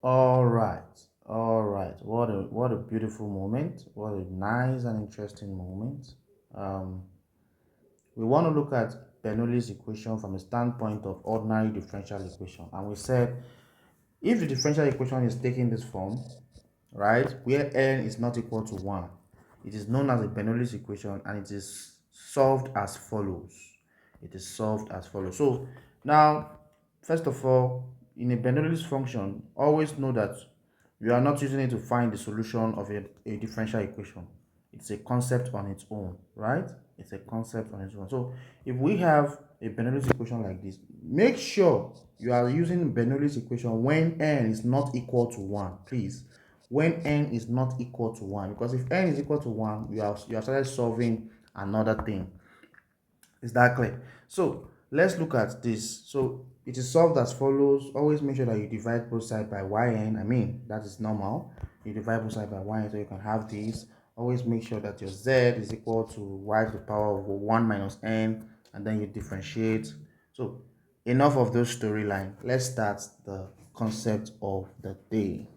All right. What a beautiful moment. What a nice and interesting moment. Um, we want to look at Bernoullis equation from a standpoint of ordinary differential equation, and we said if the differential equation is taking this form, right, where n is not equal to 1, it is known as a Bernoullis equation, and it is solved as follows. It is solved as follows. So now, first of all, in a Bernoullis function, always know that you are not using it to find the solution of a differential equation. It's a concept on its own, right? It's a concept on its own. So if we have a Bernoullis equation like this, make sure you are using Bernoullis equation when n is not equal to 1, please. When n is not equal to 1, because if n is equal to 1, you have started solving another thing. Is that clear? So let's look at this. So it is solved as follows. Always make sure that you divide both sides by yn. I mean, that is normal. You divide both sides by yn so you can have this. Always make sure that your z is equal to y to the power of 1 minus n, and then you differentiate. So enough of those storyline. Let's start the concept of the day.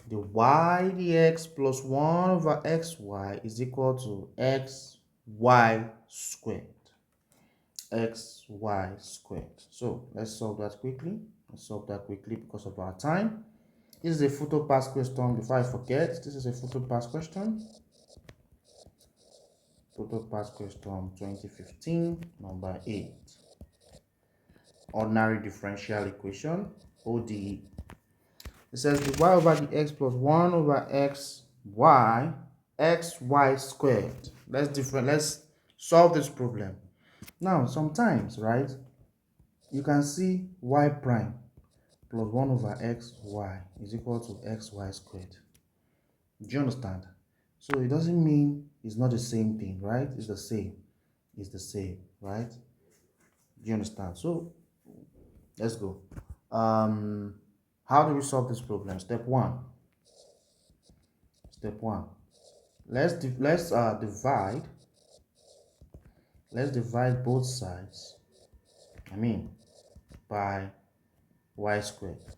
The y dx plus 1 over xy is equal to xy squared. Xy squared. So let's solve that quickly. Let's solve that quickly because of our time. This is a photo pass question. Before I forget, this is a photo pass question. Photo pass question 2015, number 8. Ordinary differential equation, ODE. It says the y over the x plus 1 over xy squared. Let's solve this problem. Now, sometimes, right, you can see y prime plus 1 over xy is equal to xy squared. Do you understand? So it doesn't mean it's not the same thing, right? It's the same. It's the same, right? Do you understand? So let's go. How do we solve this problem? Step one. Let's divide. Let's divide both sides. By y squared.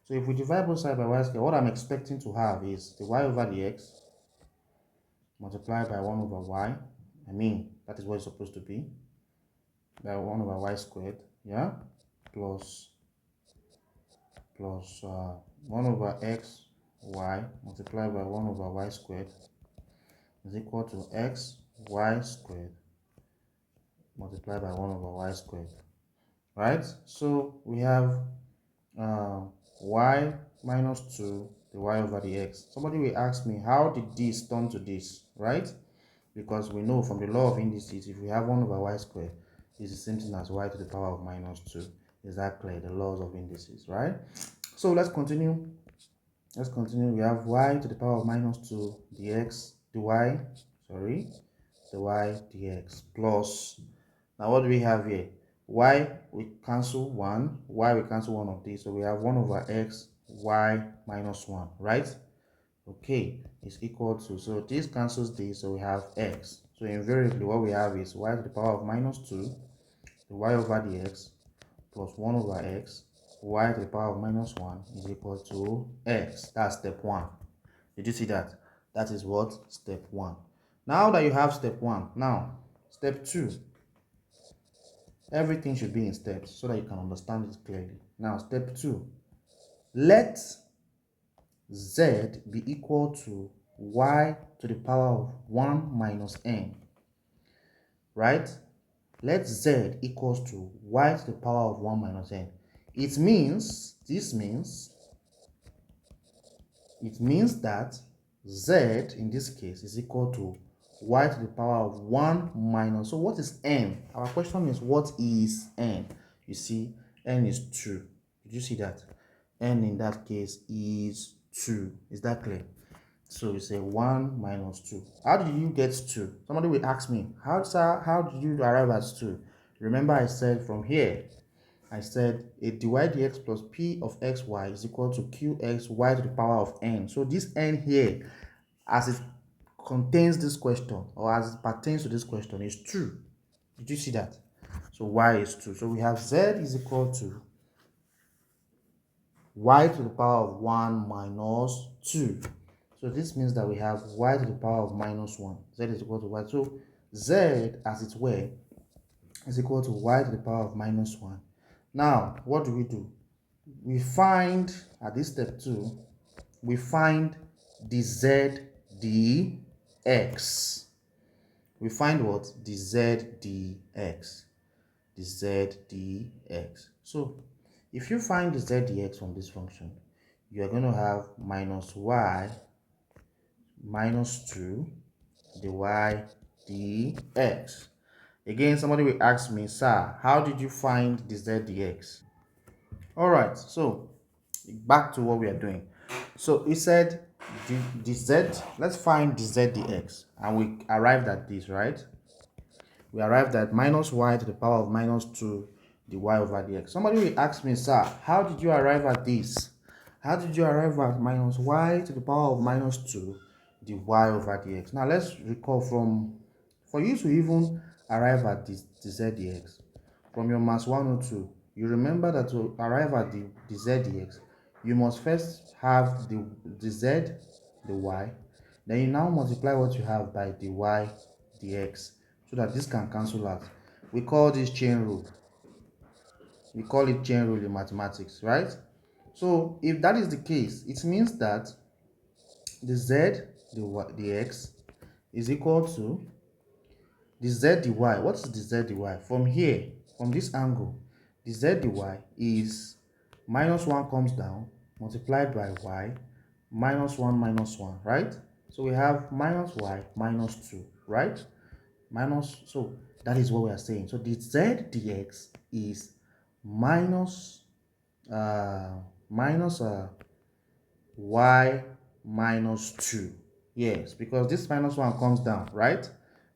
So if we divide both sides by y squared, what I'm expecting to have is the y over the x multiplied by 1 over y. That is what it's supposed to be. By 1 over y squared, yeah, plus 1 over x y multiplied by 1 over y squared is equal to x y squared multiplied by 1 over y squared, right? So we have y minus 2, the y over the x. Somebody will ask me, how did this turn to this, right? Because we know from the law of indices, if we have 1 over y squared, it's the same thing as y to the power of minus 2. Is that clear? The laws of indices, right? So let's continue. We have y to the power of minus 2 dx dy, the y dx plus, now what do we have here? Y, we cancel 1, y we cancel one of these, so we have 1 over x y minus 1, right? Okay, is equal to, so this cancels this, so we have x. So invariably what we have is y to the power of minus 2, the y over the x plus 1 over x, y to the power of minus 1 is equal to x. That's step 1. Did you see that? That is what? Step 1. Now that you have step 1, now step 2. Everything should be in steps so that you can understand it clearly. Now step 2. Let z be equal to y to the power of 1 minus n, right? Let z equals to y to the power of 1 minus n. This means that z in this case is equal to y to the power of 1 minus, so what is n? Our question is, what is n? You see, n is 2. Did you see that? N in that case is 2. Is that clear? So you say 1 minus 2. How did you get 2? Somebody will ask me, how did you arrive at 2? Remember I said from here, I said a dy dx plus p of xy is equal to qx y to the power of n. So this n here, as it contains this question, or as it pertains to this question, is 2. Did you see that? So y is 2. So we have z is equal to y to the power of 1 minus 2. So this means that we have y to the power of minus 1. Z is equal to y. So z, as it were, is equal to y to the power of minus 1. Now, what do? We find, at this step 2, we find the z dx. We find what? The z dx. The z dx. So, if you find the z dx from this function, you are going to have minus y minus 2 dy dx. Again, somebody will ask me, sir, how did you find the z dx? All right, so back to what we are doing. So he said the z, let's find the z dx, and we arrived at this, right? We arrived at minus y to the power of minus 2 dy over dx. Somebody will ask me, sir, how did you arrive at this? How did you arrive at minus y to the power of minus 2 dy over dx? Now let's recall for you to even arrive at the z dx from your mass 102, you remember that to arrive at the z dx, you must first have the z, the y, then you now multiply what you have by the y dx, so that this can cancel out. We call this chain rule. We call it chain rule in mathematics, right? So if that is the case, it means that the z, the y, the x is equal to the z dy. What is the z dy? From here, from this angle, the z dy is minus 1 comes down, multiplied by y, minus 1 minus 1, right? So we have minus y minus 2, right? So that is what we are saying. So the z dx is minus minus y minus 2. Yes, because this minus 1 comes down, right?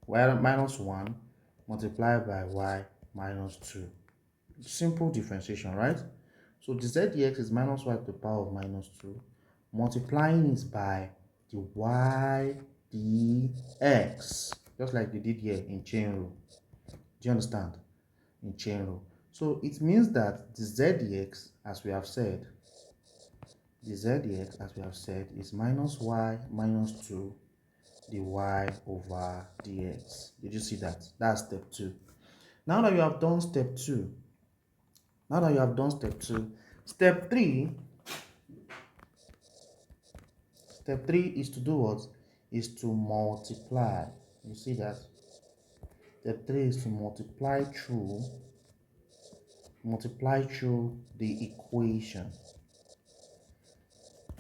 Y minus 1 multiplied by y minus 2. Simple differentiation, right? So the z dx is minus y to the power of minus 2. Multiplying is by the y dx, just like we did here in chain rule. Do you understand? In chain rule. So it means that the z dx, as we have said, the z dx, as we have said, is minus y minus 2 dy over dx. Did you see that? That's step 2. Now that you have done step 2, step 3, is to do what? Is to multiply. You see that? Step 3 is to multiply through the equation.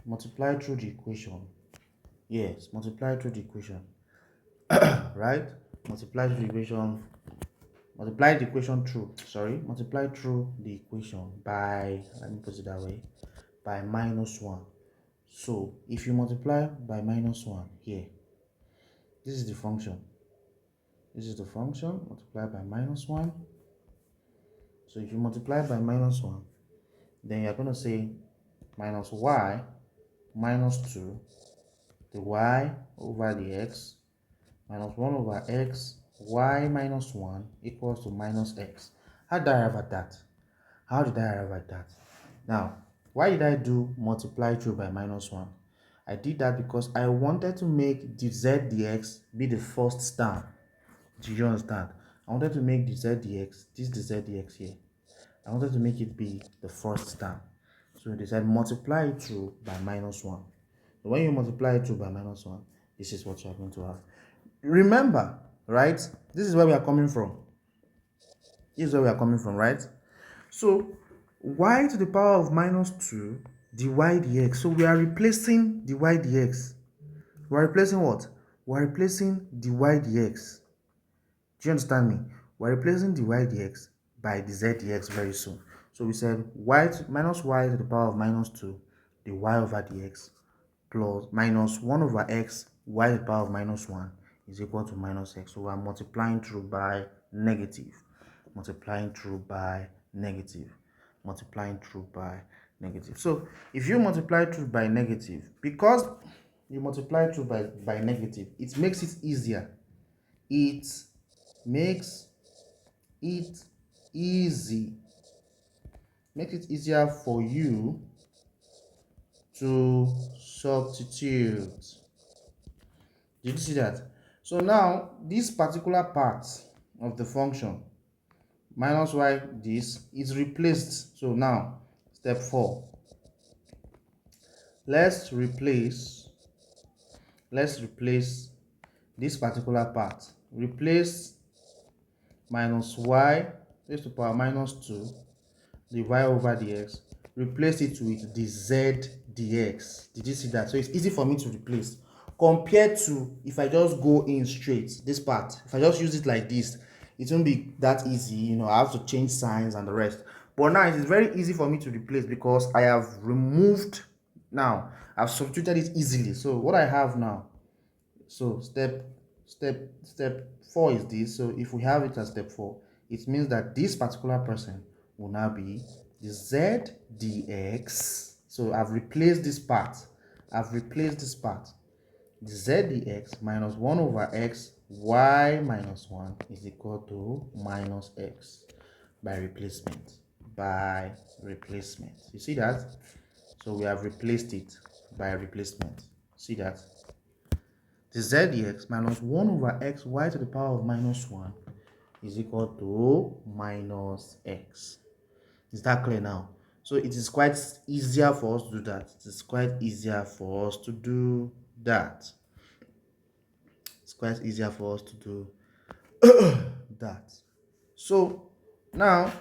Multiply through the equation. Yes, multiply through the equation. Right? Multiply the equation. Multiply the equation through. Multiply through the equation by, let me put it that way, by minus 1. So if you multiply by minus 1 here, this is the function. Multiply by minus 1. So if you multiply by minus 1, then you're going to say minus y minus 2 the y over the x minus 1 over x y minus 1 equals to minus x. How did I arrive at that? Now, why did I do multiply through by minus 1? I did that because I wanted to make the z dx be the first term. Do you understand? I wanted to make the z dx, this is the z dx here. I wanted to make it be the first term. So they said multiply it through by minus 1. So when you multiply it through by minus 1, this is what you are going to have. Remember, right? This is where we are coming from. Right? So y to the power of minus 2 dy dx. So we are replacing dy dx. We are replacing what? We are replacing dy dx. Do you understand me? We are replacing dy dx by the z dx very soon. So we said minus y to the power of minus 2 dy over dx plus minus 1 over x y to the power of minus 1 is equal to minus x. So we are multiplying through by negative. So if you multiply through by negative, because you multiply through by negative, it makes it easier. It makes it easier for you to substitute. Did you see that? So now this particular part of the function minus y this is replaced. So now step 4, let's replace this particular part. Replace minus y raised to the power minus 2, the y over dx, replace it with the z dx. Did you see that? So it's easy for me to replace compared to if I just go in straight this part. If I just use it like this, it won't be that easy, you know. I have to change signs and the rest. But now it is very easy for me to replace because I have removed. Now I've substituted it easily. So what I have now, so step 4 is this. So if we have it as step 4, it means that this particular person will now be the z dx. So I've replaced this part. The z dx minus 1 over x y minus 1 is equal to minus x by replacement. You see that? So we have replaced it by replacement. See that? The z dx minus 1 over x y to the power of minus 1 is equal to minus x. Is that clear now? So it is quite easier for us to do that. It's quite easier for us to do that. That. So now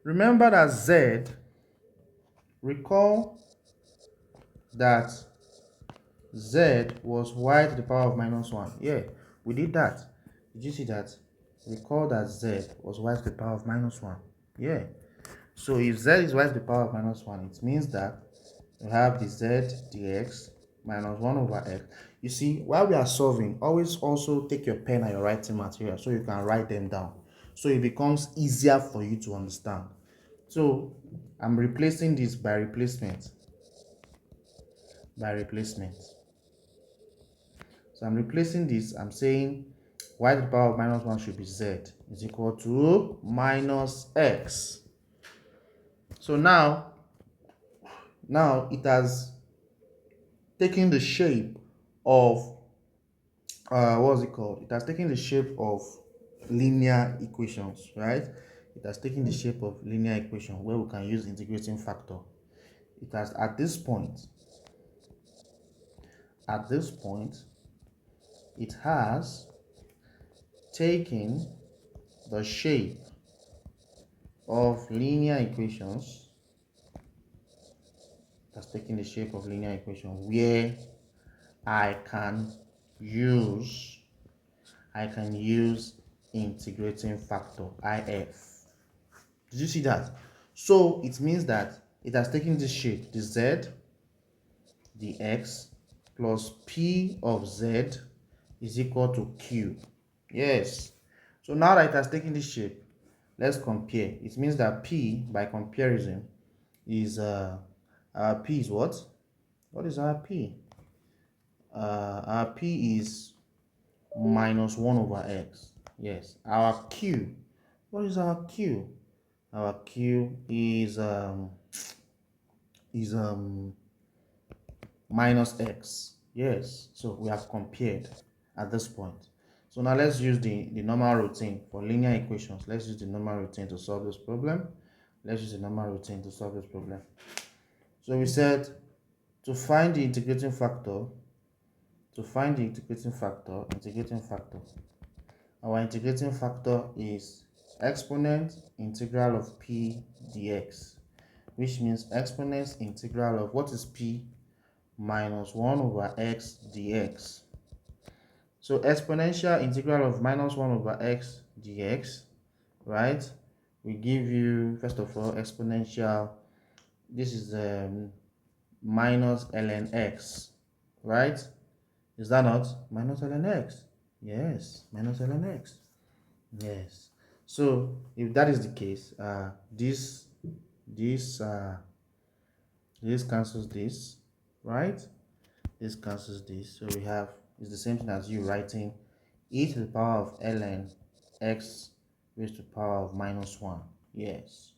remember that recall that z was y to the power of minus 1. Yeah, we did that. Did you see that? Recall that z was y to the power of minus 1. Yeah. So if z is y to the power of minus 1, it means that we have the z dx minus 1 over x. You see, while we are solving, always also take your pen and your writing material so you can write them down. So it becomes easier for you to understand. So I'm replacing this by replacement. So I'm replacing this. I'm saying y to the power of minus 1 should be z is equal to minus x. So now it has taken the shape of what's it called? It has taken the shape of linear equations, right? It has taken the shape of linear equation where we can use integrating factor. It has at this point it has taken the shape of linear equations. It has taken the shape of linear equation where I can use integrating factor if. Did you see that? So it means that it has taken this shape, the z, the x plus p of z is equal to q. Yes. So now that it has taken this shape, let's compare. It means that p by comparison is our p is what? What is our p? Our p is minus 1 over x. Yes. Our q, what is our q? Our q is minus x. Yes. So we have compared at this point. So now let's use the normal routine for linear equations. Let's use the normal routine to solve this problem. So we said to find the integrating factor, our integrating factor is exponent integral of p dx, which means exponent integral of what is p? Minus 1 over x dx. So exponential integral of minus 1 over x dx, right? We give you, first of all, exponential. This is minus ln x, right? Is that not? Minus ln x. Yes, minus ln x. Yes. So if that is the case, this cancels this, right? This cancels this. So we have, it's the same thing as you writing e to the power of ln x raised to the power of minus 1. Yes.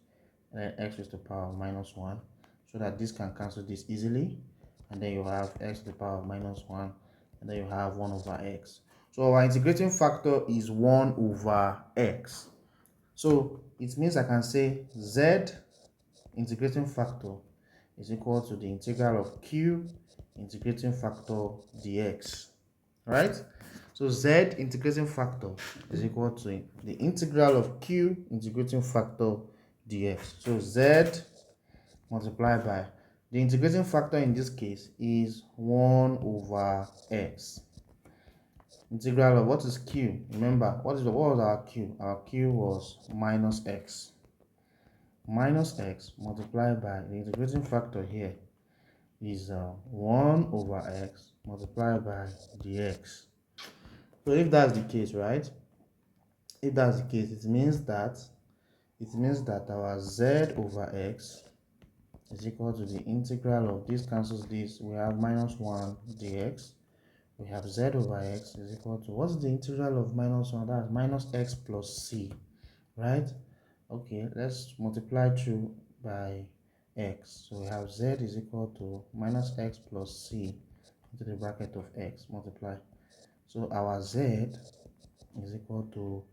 Ln x raised to the power of minus 1. So that this can cancel this easily. and then you have x to the power of minus 1, and then you have 1 over x. So our integrating factor is 1 over x. So it means I can say z integrating factor is equal to the integral of q integrating factor dx, right? So z integrating factor is equal to the integral of q integrating factor dx. So z multiplied by the integrating factor in this case is 1 over x. Integral of what is q? Remember, what was our q? Our q was minus x. Minus x multiplied by the integrating factor here is 1 over x multiplied by dx. So if that's the case, right? If that's the case, it means that our z over x is equal to the integral of this cancels this. We have minus 1 dx. We have z over x is equal to, what's the integral of minus 1? That's minus x plus c, right? Okay, let's multiply through by x. So we have z is equal to minus x plus c into the bracket of x, multiply. So our z is equal to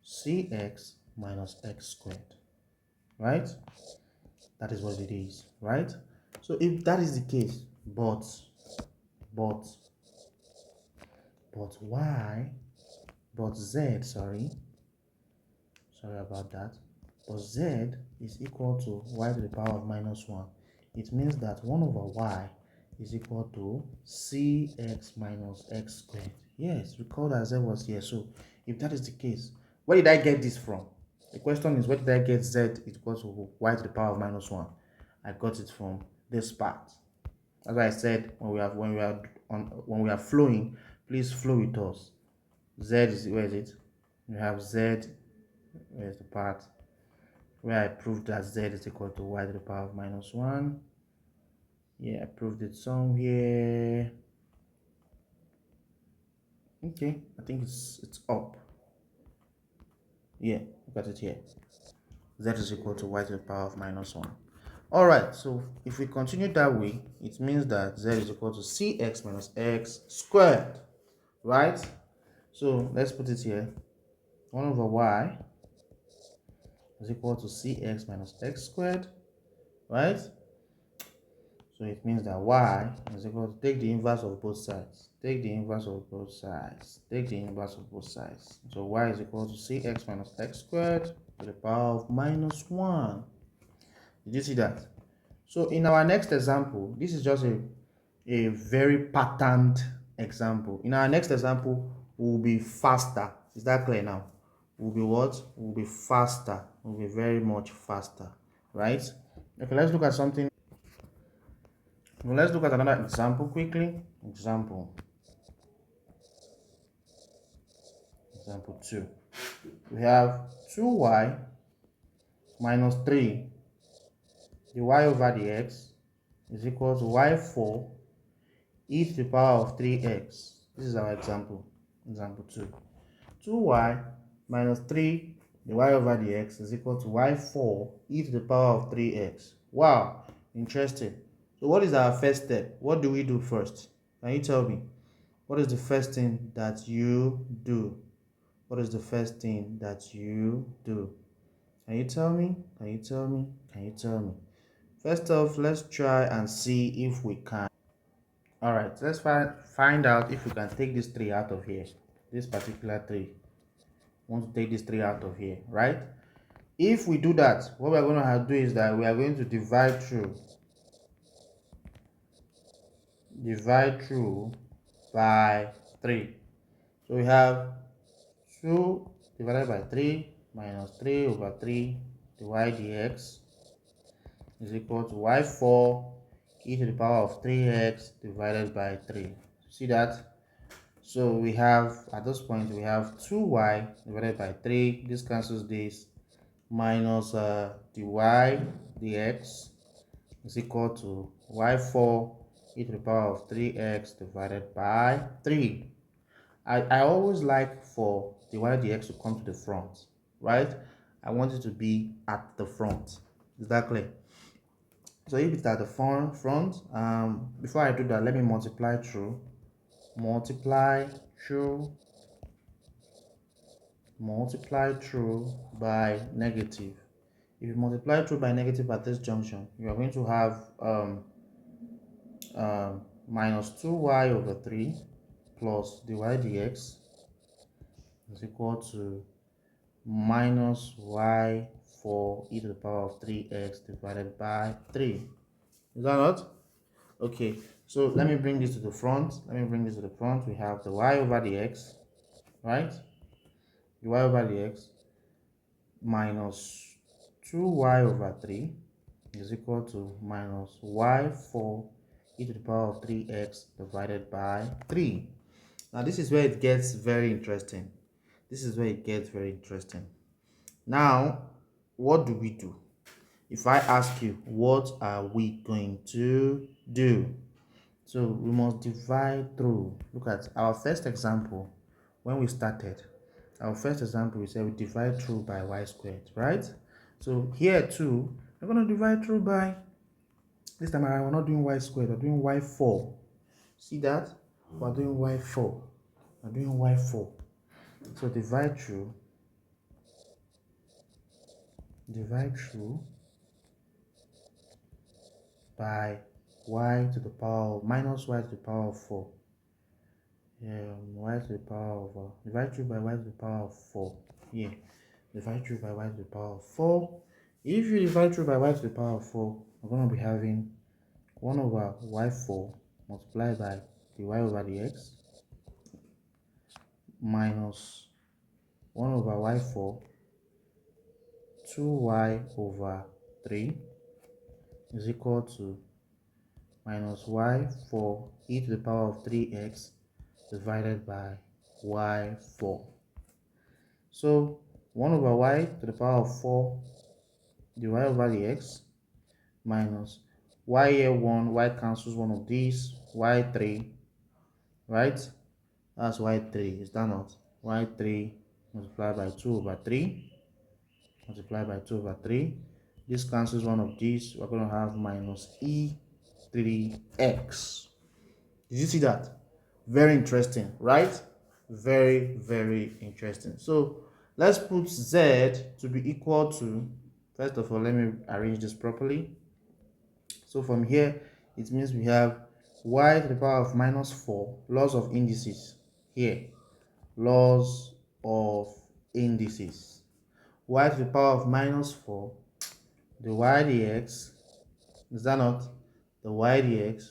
cx minus x squared, right? That is what it is, right? So if that is the case, but y, but z, sorry about that, but z is equal to y to the power of minus 1. It means that 1 over y is equal to cx minus x squared. Yes, recall that z was here. So if that is the case, where did I get this from? The question is, where did I get z equals to y to the power of minus 1? I got it from this part. As I said, when we are flowing, please flow with us. Z is, where is it? We have z. Where's the part where I proved that z is equal to y to the power of minus 1? Yeah, I proved it somewhere. Okay, I think it's up. Yeah, look at it here. Z is equal to y to the power of minus 1. All right, so if we continue that way, it means that z is equal to cx minus x squared, right? So let's put it here. 1 over y is equal to cx minus x squared, right? So it means that y is equal to, take the inverse of both sides. Take the inverse of both sides. Take the inverse of both sides. So y is equal to cx minus x squared to the power of minus 1. Did you see that? So in our next example, this is just a very patterned example. In our next example, we'll be faster. Is that clear now? We'll be what? We'll be faster. We'll be very much faster, right? Okay, let's look at something. Well, let's look at another example quickly. Example 2. We have 2y minus 3. The y over the x is equal to y4 e to the power of 3x. This is our example. Example 2. 2y minus 3, the y over the x is equal to y4 e to the power of 3x. Wow, interesting. So what is our first step? What do we do first? Can you tell me? What is the first thing that you do? What is the first thing that you do? Can you tell me? Can you tell me? Can you tell me? First off, let's try and see if we can. All right, let's find out if we can take this 3 out of here. This particular 3. Want to take this 3 out of here, right? If we do that, what we're going to do is that we are going to divide through by 3. So we have 2 divided by 3 minus 3 over 3 dy dx is equal to y4 e to the power of 3x divided by 3. See that? So we have, at this point, we have 2y divided by 3. This cancels this, minus dy dx is equal to y4 e to the power of 3x divided by 3. I always like for dy dx to come to the front, right? I want it to be at the front. Is that clear? So if it's at the front, before I do that, let me multiply through, multiply through, multiply through by negative. If you multiply through by negative at this junction, you are going to have minus 2y over 3 plus dy dx is equal to minus y for e to the power of 3x divided by 3. Is that not? Okay, so let me bring this to the front. We have the y over the x, right? The y over the x minus 2y over 3 is equal to minus y for e to the power of 3x divided by 3. Now this is where it gets very interesting. Now, what do we do? If I ask you, what are we going to do? So we must divide through. Look at our first example. When we started, our first example, we said we divide through by y squared, right? So here too, we're going to divide through by, this time around, we're not doing y squared, we're doing y4. See that? We're doing y4. So divide through by y to the power of minus y to the power of 4. Y to the power of divide through by y to the power of 4. Yeah, divide through by y to the power of 4. If you divide through by y to the power of 4, we're going to be having 1 over y4 multiplied by the y over the x minus 1 over y4 2y over 3 is equal to minus y for e to the power of 3x divided by y4. So 1 over y to the power of 4 dy over the x minus y here 1, y cancels one of these, y3, right? That's y3, is that not? y3 multiplied by 2 over 3, this cancels one of these, we're going to have minus e3x. Did you see that? Very interesting, right? Very, very interesting. So let's put z to be equal to, first of all, let me arrange this properly. So from here, it means we have y to the power of minus 4, laws of indices here, laws of indices. Y to the power of minus 4, the y dx, is that not? The y dx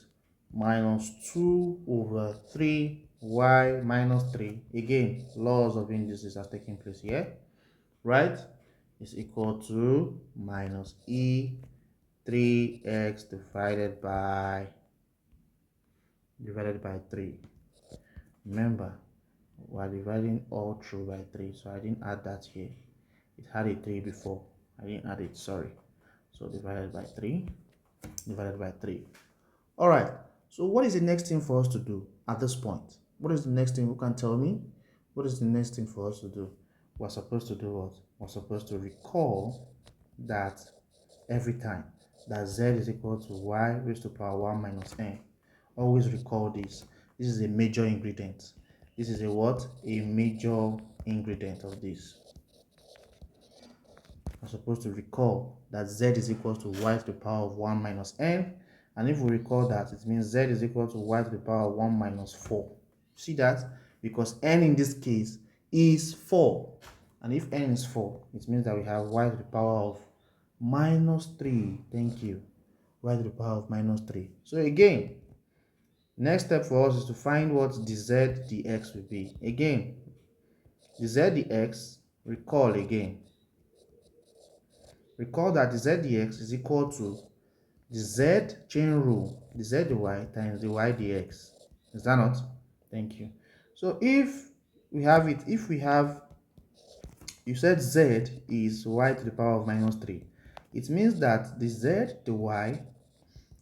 minus 2 over 3y minus 3. Again, laws of indices are taking place here, right? Is equal to minus e3x divided by 3. Remember, we are dividing all through by 3, so I didn't add that here. It had a 3 before. I didn't add it, sorry. So divided by 3. All right. So what is the next thing for us to do at this point? What is the next thing? Who can tell me? What is the next thing for us to do? We're supposed to do what? We're supposed to recall that every time that z is equal to y raised to power 1 minus n. Always recall this. This is a major ingredient. This is a what? A major ingredient of this. We're supposed to recall that z is equal to y to the power of 1 minus n. And if we recall that, it means z is equal to y to the power of 1 minus 4. See that? Because n in this case is 4. And if n is 4, it means that we have y to the power of minus 3. Thank you. Y to the power of minus 3. So again, next step for us is to find what the z dx will be. Again, the z dx, recall that the z dx is equal to the z chain rule, the z dy times the y dx. Is that not? Thank you. So if we have it, you said z is y to the power of minus 3. It means that the z dy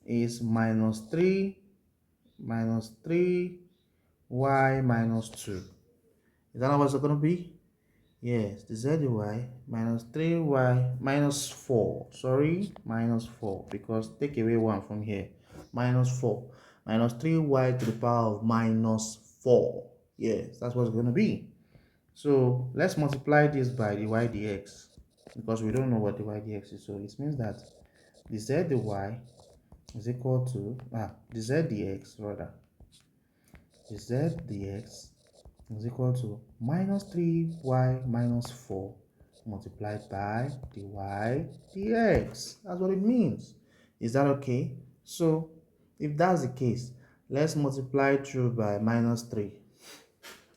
is minus 3 y minus 2. Is that not what's going to be? Yes, the z dy minus 3y minus 4. Sorry, minus 4, because take away 1 from here. Minus 4. Minus 3y to the power of minus 4. Yes, that's what's going to be. So let's multiply this by the y dx, because we don't know what the y dx is. So it means that the z dy is equal to, the z dx rather, the z dx is equal to minus 3y minus 4 multiplied by the y dx. That's what it means. Is that okay? So if that's the case, let's multiply through by minus 3.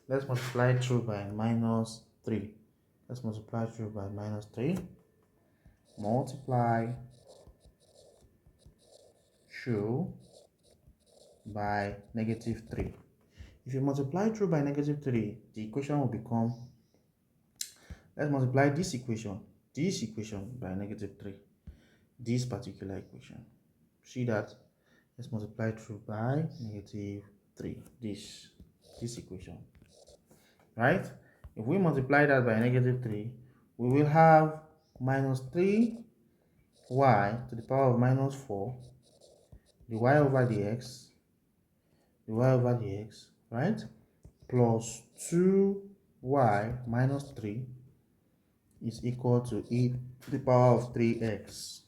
Let's multiply through by minus 3. Let's multiply through by minus 3. Multiply through by negative 3. If you multiply through by negative 3, the equation will become, let's multiply this equation by negative 3. This particular equation. See that? Let's multiply through by negative 3. This equation. Right? If we multiply that by negative 3, we will have minus 3y to the power of minus 4, the y over the x, right? Plus 2y minus 3 is equal to e to the power of 3x.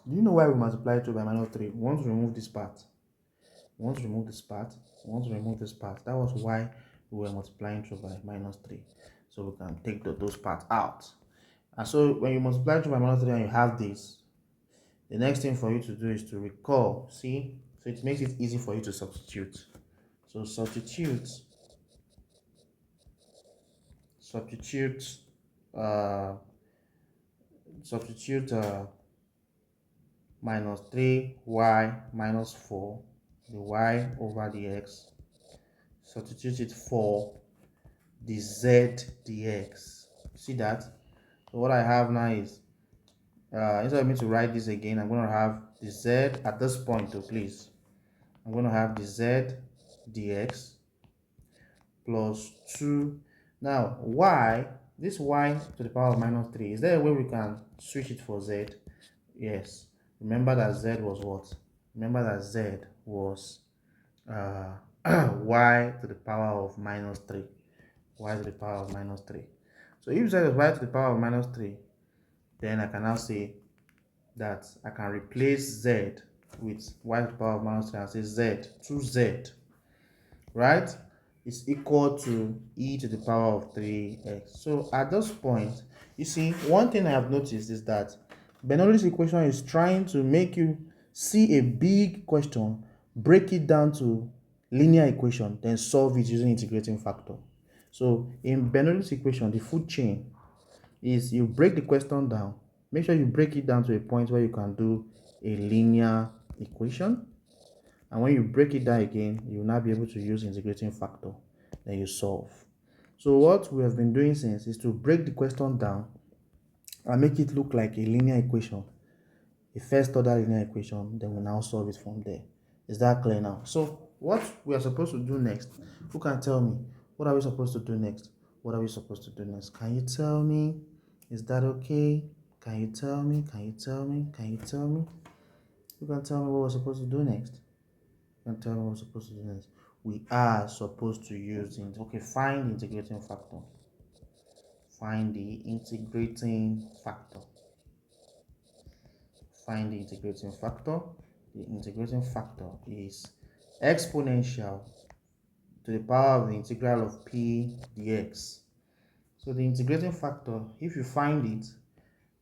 Do you know why we multiply 2 by minus 3? We want to remove this part. We want to remove this part. We want to remove this part. That was why we were multiplying 2 by minus 3. So we can take those parts out. And so when you multiply 2 by minus 3 and you have this, the next thing for you to do is to recall. See? So it makes it easy for you to substitute. So substitute minus 3y minus 4, the y over the x, substitute it for the z dx. See that? So what I have now is, instead of me to write this again, I'm going to have the z at this point, please. I'm going to have the z dx plus 2. Now, y, this y to the power of minus 3, is there a way we can switch it for z? Yes. Remember that z was what? Remember that z was y to the power of minus 3. Y to the power of minus 3. So if z is y to the power of minus 3, then I can now say that I can replace z with y to the power of minus 3 and say z, 2z, right, is equal to e to the power of 3x. So at this point, you see, one thing I have noticed is that Bernoullis equation is trying to make you see a big question, break it down to linear equation, then solve it using integrating factor. So in Bernoullis equation, the food chain is you break the question down. Make sure you break it down to a point where you can do a linear equation. And when you break it down again, you will now be able to use integrating factor. Then you solve. So what we have been doing since is to break the question down and make it look like a linear equation, a first order linear equation, then we now solve it from there. Is that clear now? So what we are supposed to do next? Who can tell me? What are we supposed to do next? What are we supposed to do next? Can you tell me? Is that okay? Can you tell me? Can you tell me? Can you tell me? Who can tell me what we're supposed to do next? Who can tell me what we're supposed to do next? We are supposed to use it. Okay, find the integrating factor. Find the integrating factor. Find the integrating factor. The integrating factor is exponential to the power of the integral of p dx. So the integrating factor, if you find it,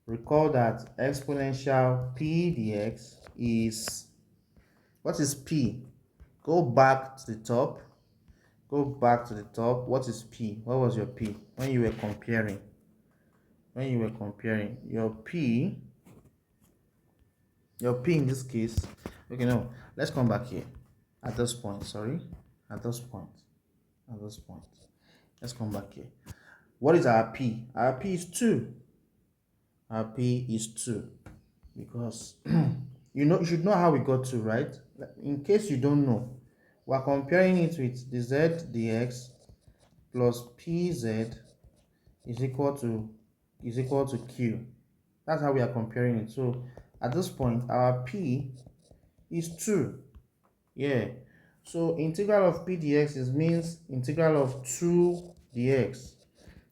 recall that exponential p dx is, what is p? Go back to the top. Go back to the top. What is p? What was your p when you were comparing? When you were comparing your p in this case, okay, no, let's come back here at this point. Sorry, at this point, let's come back here. What is our p? Our p is 2. Our p is 2 because you should know how we got 2, right? In case you don't know, we're comparing it with the z dx plus pz is equal to q. That's how we are comparing it. So at this point our p is 2. Yeah, so integral of p dx means integral of 2 dx.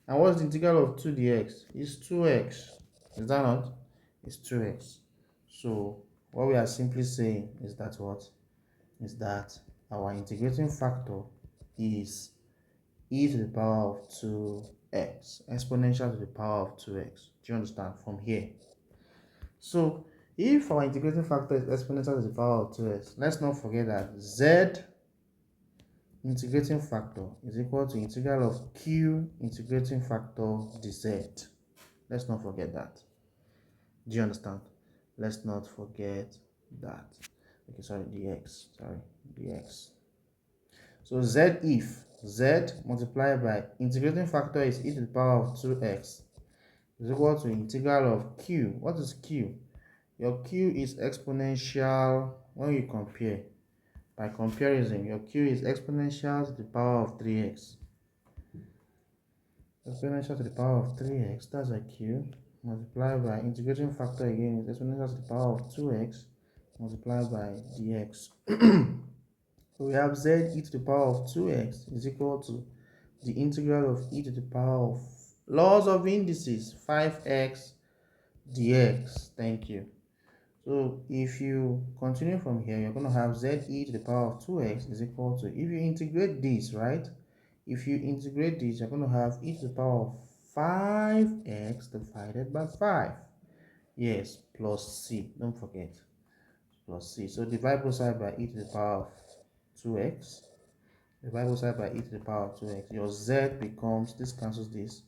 And what's the integral of 2 dx? Is 2x. Is that not? It's 2x. So what we are simply saying is that what? Is that our integrating factor is e to the power of 2x, exponential to the power of 2x. Do you understand? From here. So if our integrating factor is exponential to the power of 2x, let's not forget that z integrating factor is equal to integral of q integrating factor dz. Let's not forget that. Do you understand? Let's not forget that. Okay, sorry, dx. Sorry, dx. So z, if z multiplied by integrating factor is e to the power of 2x is equal to integral of q. What is q? Your q is exponential when you compare. By comparison, your q is exponential to the power of 3x. Exponential to the power of 3x, that's a q, multiplied by integrating factor again is exponential to the power of 2x multiplied by dx. So we have z e to the power of 2x is equal to the integral of e to the power of laws of indices 5x dx. Thank you. So if you continue from here, you're going to have z e to the power of 2x is equal to, if you integrate this, right? If you integrate this, you're going to have e to the power of 5x divided by 5. Yes, plus c. Don't forget. Plus c. So divide both sides by e to the power of 2x. Divide both sides by e to the power of 2x. Your z becomes, this cancels this.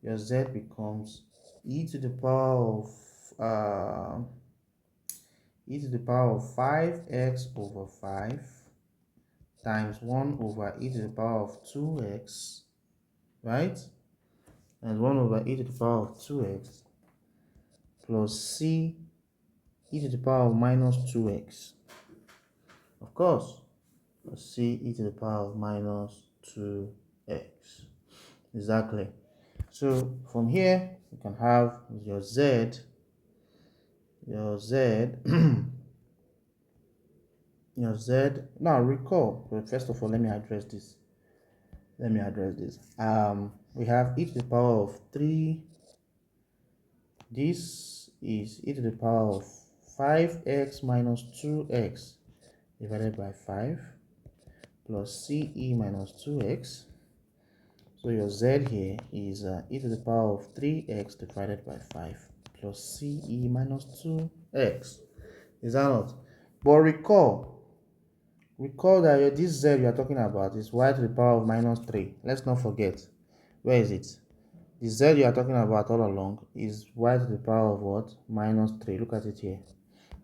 Your z becomes e to the power of e to the power of 5x over 5 times 1 over e to the power of 2x, right? And 1 over e to the power of 2x plus c e to the power of minus 2x. Of course, plus c e to the power of minus 2x. Exactly. So from here, you can have your z, your z, your z. Now recall, but first of all, let me address this. We have e to the power of 3. This is e to the power of 5x minus 2x divided by 5 plus ce minus 2x. So your z here is e to the power of 3x divided by 5 plus ce minus 2x. Is that not? But recall that this z you are talking about is y to the power of minus 3. Let's not forget. Where is it? The z you are talking about all along is y to the power of what? Minus 3. Look at it here.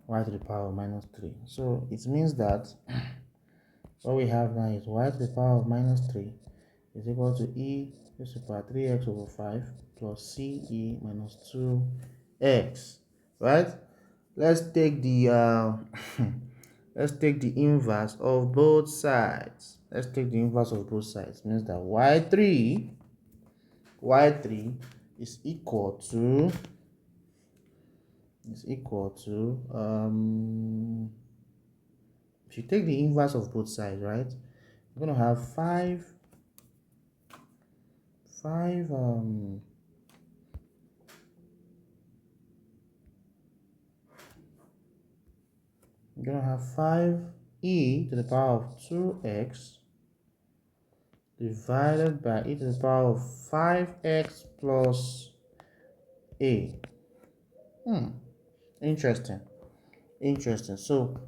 Y to the power of minus 3. So it means that what we have now is y to the power of minus 3 is equal to e raised to the power 3x over 5 plus ce minus 2x. Right? Let's take the let's take the inverse of both sides. Let's take the inverse of both sides. It means that y3 is equal to if you take the inverse of both sides, right, you're going to have 5 you're going to have 5e to the power of 2x divided by e to the power of 5x plus a. Interesting. So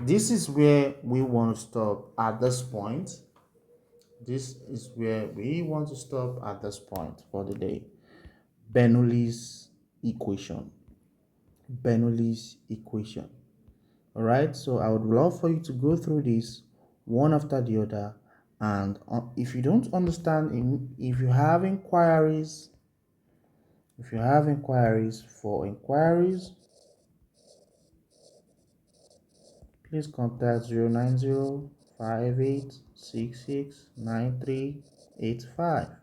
this is where we want to stop at this point. This is where we want to stop at this point for the day. Bernoullis equation. All right, so I would love for you to go through this one after the other, and if you don't understand, if you have inquiries, please contact 09058669385.